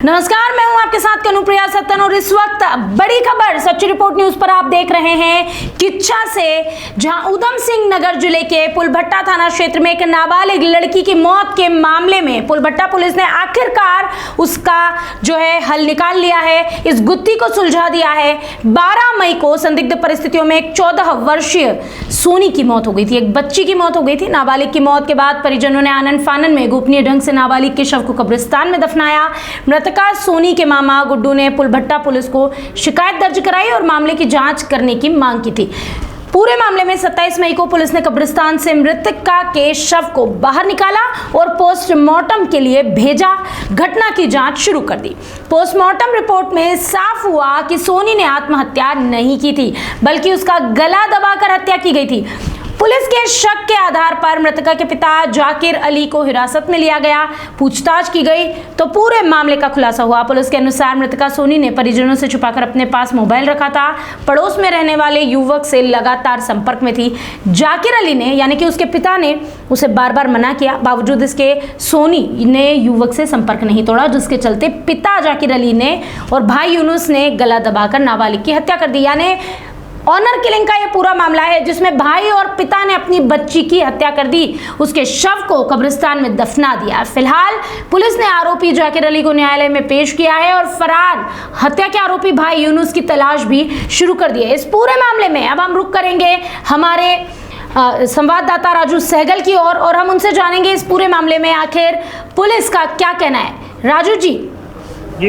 नमस्कार, मैं हूं आपके साथ कनुप्रिया सत्तन और इस वक्त बड़ी खबर सच्ची रिपोर्ट न्यूज पर आप देख रहे हैं। किच्छा से, जहां उधम सिंह नगर जिले के पुलभट्टा थाना क्षेत्र में एक नाबालिग लड़की की मौत के मामले में पुलभट्टा पुलिस ने आखिरकार उसका हल निकाल लिया है, इस गुत्थी को सुलझा दिया है। 12 मई को संदिग्ध परिस्थितियों में एक 14 वर्षीय सोनी की मौत हो गई थी, एक बच्ची की मौत हो गई थी। नाबालिग की मौत के बाद परिजनों ने आनन फानन में गोपनीय ढंग से नाबालिग के शव को कब्रिस्तान में दफनाया। मृतका सोनी के मामा गुड्डू ने पुलभट्टा पुलिस को शिकायत दर्ज कराई और मामले की जांच करने की मांग की थी। पूरे मामले में 27 मई को पुलिस ने कब्रिस्तान से मृतका के शव को बाहर निकाला और पोस्टमार्टम के लिए भेजा। घटना की जांच शुरू कर दी। पोस्टमार्टम रिपोर्ट में साफ हुआ कि सोनी ने आत्महत्या नहीं की थी, बल्कि उसका गला दबाकर हत्या की गई थी। पुलिस के शक के आधार पर मृतका के पिता जाकिर अली को हिरासत में लिया गया। पूछताछ की गई तो पूरे मामले का खुलासा हुआ। पुलिस के अनुसार मृतका सोनी ने परिजनों से छुपाकर अपने पास मोबाइल रखा था, पड़ोस में रहने वाले युवक से लगातार संपर्क में थी। जाकिर अली ने यानी कि उसके पिता ने उसे बार बार मना किया, बावजूद इसके सोनी ने युवक से संपर्क नहीं तोड़ा, जिसके चलते पिता जाकिर अली ने और भाई यूनुस ने गला दबाकर नाबालिग की हत्या कर दी। यानी ऑनर किलिंग का यह पूरा मामला है, जिसमें भाई और पिता ने अपनी बच्ची की हत्या कर दी, उसके शव को कब्रिस्तान में दफना दिया। फिलहाल पुलिस ने आरोपी जाकिर अली को न्यायालय में पेश किया है और फरार हत्या के आरोपी भाई यूनुस की तलाश भी शुरू कर दी है। इस पूरे मामले में अब हम रुख करेंगे हमारे संवाददाता राजू सहगल की ओर और हम उनसे जानेंगे इस पूरे मामले में आखिर पुलिस का क्या कहना है। राजू जी।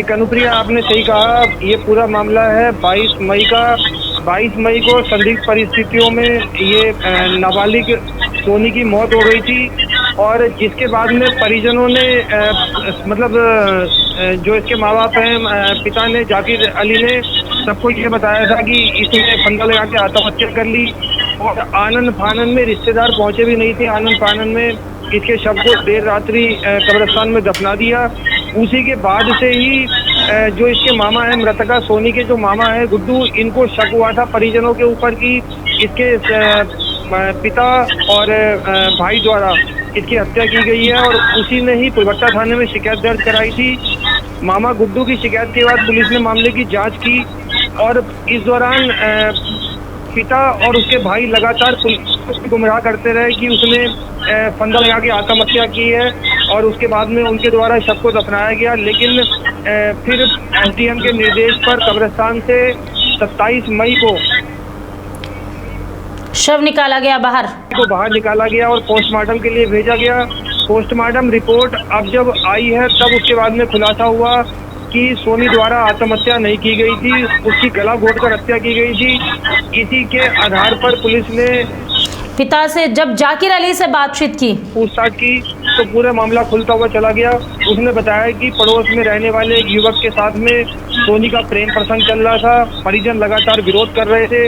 कनुप्रिया, आपने सही कहा, ये पूरा मामला है 22 मई को संदिग्ध परिस्थितियों में ये नाबालिग सोनी की मौत हो गई थी और जिसके बाद में परिजनों ने जो इसके माँ बाप हैं, पिता ने जाकिर अली ने सबको ये बताया था कि इसने फंदा लगा के आत्महत्या कर ली और आनन फानन में रिश्तेदार पहुंचे भी नहीं थे। आनन फानन में इसके शव को देर रात्रि कब्रिस्तान में दफना दिया। उसी के बाद से ही जो इसके मामा है, मृतका सोनी के जो मामा है गुड्डू, इनको शक हुआ था परिजनों के ऊपर कि इसके पिता और भाई द्वारा इसकी हत्या की गई है और उसी ने ही पुलभट्टा थाने में शिकायत दर्ज कराई थी। मामा गुड्डू की शिकायत के बाद पुलिस ने मामले की जांच की और इस दौरान पिता और उसके भाई लगातार पुलिस को गुमराह करते रहे कि उसने फंदा लगा के आत्महत्या की है और उसके बाद में उनके द्वारा शव को दफनाया गया। लेकिन फिर एसडीएम के निर्देश पर कब्रिस्तान से 27 मई को शव निकाला गया, बाहर निकाला गया और पोस्टमार्टम के लिए भेजा गया। पोस्टमार्टम रिपोर्ट अब जब आई है तब उसके बाद में खुलासा हुआ कि सोनी द्वारा आत्महत्या नहीं की गई थी, उसकी गला घोंटकर हत्या की गई थी। इसी के आधार पर पुलिस ने पिता से जब जाकिर अली से बातचीत की, पूछताछ की, तो पूरा मामला खुलता हुआ चला गया। उसने बताया कि पड़ोस में रहने वाले एक युवक के साथ में सोनी का प्रेम प्रसंग चल रहा था। परिजन लगातार विरोध कर रहे थे,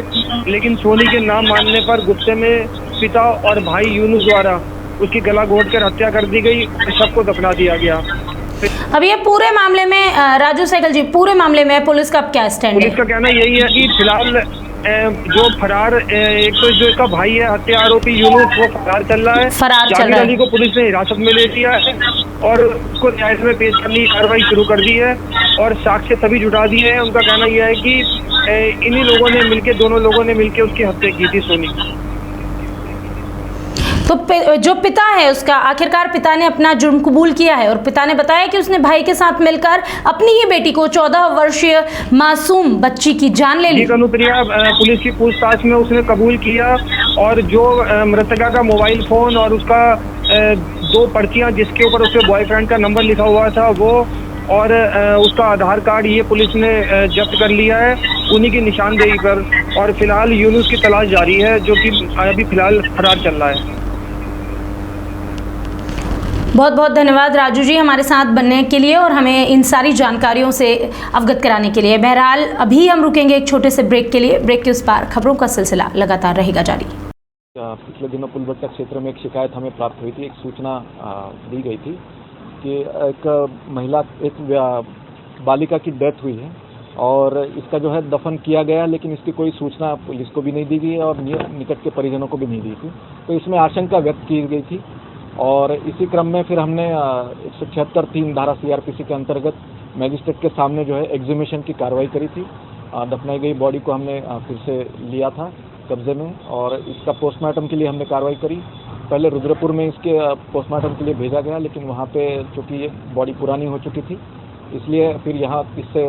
लेकिन सोनी के नाम मानने पर गुस्से में पिता और भाई यूनुस द्वारा उसकी गला घोंटकर हत्या कर दी गई, शव को दफना दिया गया। अब ये पूरे मामले में राजू सहगल जी, पूरे मामले में पुलिस का क्या स्टैंड है? पुलिस का कहना यही है कि फिलहाल जो फरार, एक तो जो इसका भाई है हत्या आरोपी यूनुस, वो फरार चल रहा है। जाकिर अली को पुलिस ने हिरासत में ले लिया है और उसको न्यायालय में पेश करने की कार्रवाई शुरू कर दी है और साक्ष्य सभी जुटा दिए हैं। उनका कहना यह है कि इन्हीं लोगों ने मिलकर, दोनों लोगों ने मिलकर उसकी हत्या की थी सोनी। तो जो पिता है उसका, आखिरकार पिता ने अपना जुर्म कबूल किया है और पिता ने बताया कि उसने भाई के साथ मिलकर अपनी ही बेटी को 14 वर्षीय मासूम बच्ची की जान ले ली। अनुप्रिया, पुलिस की पूछताछ में उसने कबूल किया और जो मृतका का मोबाइल फोन और उसका 2 पर्चियां जिसके ऊपर उसके बॉयफ्रेंड का नंबर लिखा हुआ था वो और उसका आधार कार्ड, ये पुलिस ने जब्त कर लिया है उन्हीं की निशानदेही पर। और फिलहाल यूनुस की तलाश जारी है, जो कि अभी फिलहाल फरार चल रहा है। बहुत बहुत धन्यवाद राजू जी हमारे साथ बनने के लिए और हमें इन सारी जानकारियों से अवगत कराने के लिए। बहरहाल अभी हम रुकेंगे एक छोटे से ब्रेक के लिए। ब्रेक के उस पार खबरों का सिलसिला लगातार रहेगा जारी। पिछले दिनों पुलभट्टा क्षेत्र में एक शिकायत हमें प्राप्त हुई थी, एक सूचना दी गई थी कि एक बालिका की डेथ हुई है और इसका दफन किया गया, लेकिन इसकी कोई सूचना पुलिस को भी नहीं दी गई और निकट के परिजनों को भी नहीं दी थी। तो इसमें आशंका व्यक्त की गई थी और इसी क्रम में फिर हमने 176(3) धारा CRPC के अंतर्गत मैजिस्ट्रेट के सामने जो है एक्सह्यूमेशन की कार्रवाई करी थी। दफनाई गई बॉडी को हमने फिर से लिया था कब्जे में और इसका पोस्टमार्टम के लिए हमने कार्रवाई करी। पहले रुद्रपुर में इसके पोस्टमार्टम के लिए भेजा गया, लेकिन वहाँ पे चूँकि ये बॉडी पुरानी हो चुकी थी इसलिए फिर यहाँ इससे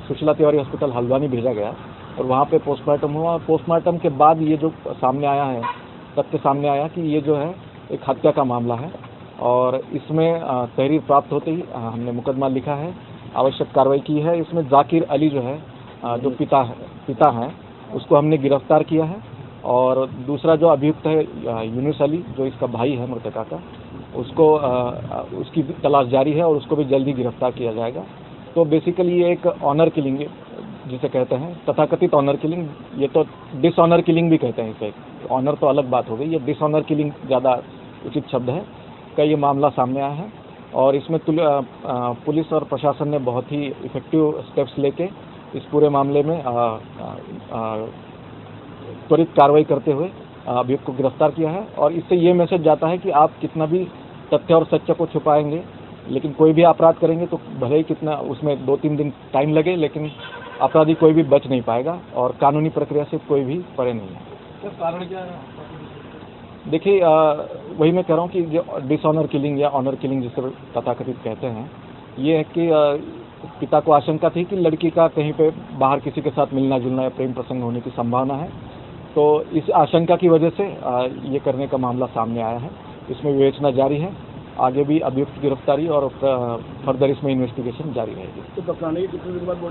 सुशीला तिवारी हॉस्पिटल हल्द्वानी भेजा गया और वहाँ पे पोस्टमार्टम हुआ। पोस्टमार्टम के बाद ये जो सामने आया है, तथ्य सामने आया कि ये जो है एक हत्या का मामला है और इसमें तहरीर प्राप्त होते ही हमने मुकदमा लिखा है, आवश्यक कार्रवाई की है। इसमें जाकिर अली जो है जो पिता हैं उसको हमने गिरफ्तार किया है और दूसरा जो अभियुक्त है यूनुस अली जो इसका भाई है मृतका का, उसको उसकी तलाश जारी है और उसको भी जल्दी गिरफ्तार किया जाएगा। तो बेसिकली ये एक ऑनर किलिंग जिसे कहते हैं, तथाकथित ऑनर किलिंग, ये तो डिसऑनर किलिंग भी कहते हैं इसे। ऑनर तो अलग बात हो गई, ये डिसऑनर किलिंग ज़्यादा उचित शब्द है का ये मामला सामने आया है और इसमें पुलिस और प्रशासन ने बहुत ही इफेक्टिव स्टेप्स लेके इस पूरे मामले में त्वरित कार्रवाई करते हुए अभियुक्त को गिरफ्तार किया है। और इससे ये मैसेज जाता है कि आप कितना भी तथ्य और सत्य को छुपाएंगे, लेकिन कोई भी अपराध करेंगे तो भले ही कितना उसमें 2-3 दिन टाइम लगे, लेकिन अपराधी कोई भी बच नहीं पाएगा और कानूनी प्रक्रिया से कोई भी परे नहीं है। कारण क्या है? देखिए वही मैं कह रहा हूँ कि जो डिसऑनर किलिंग या ऑनर किलिंग जिसे तथाकथित कहते हैं, ये है कि पिता को आशंका थी कि लड़की का कहीं पे बाहर किसी के साथ मिलना जुलना या प्रेम प्रसंग होने की संभावना है, तो इस आशंका की वजह से ये करने का मामला सामने आया है। इसमें विवेचना जारी है, आगे भी अभियुक्त गिरफ्तारी और फर्दर इसमें इन्वेस्टिगेशन जारी रहेगी। तो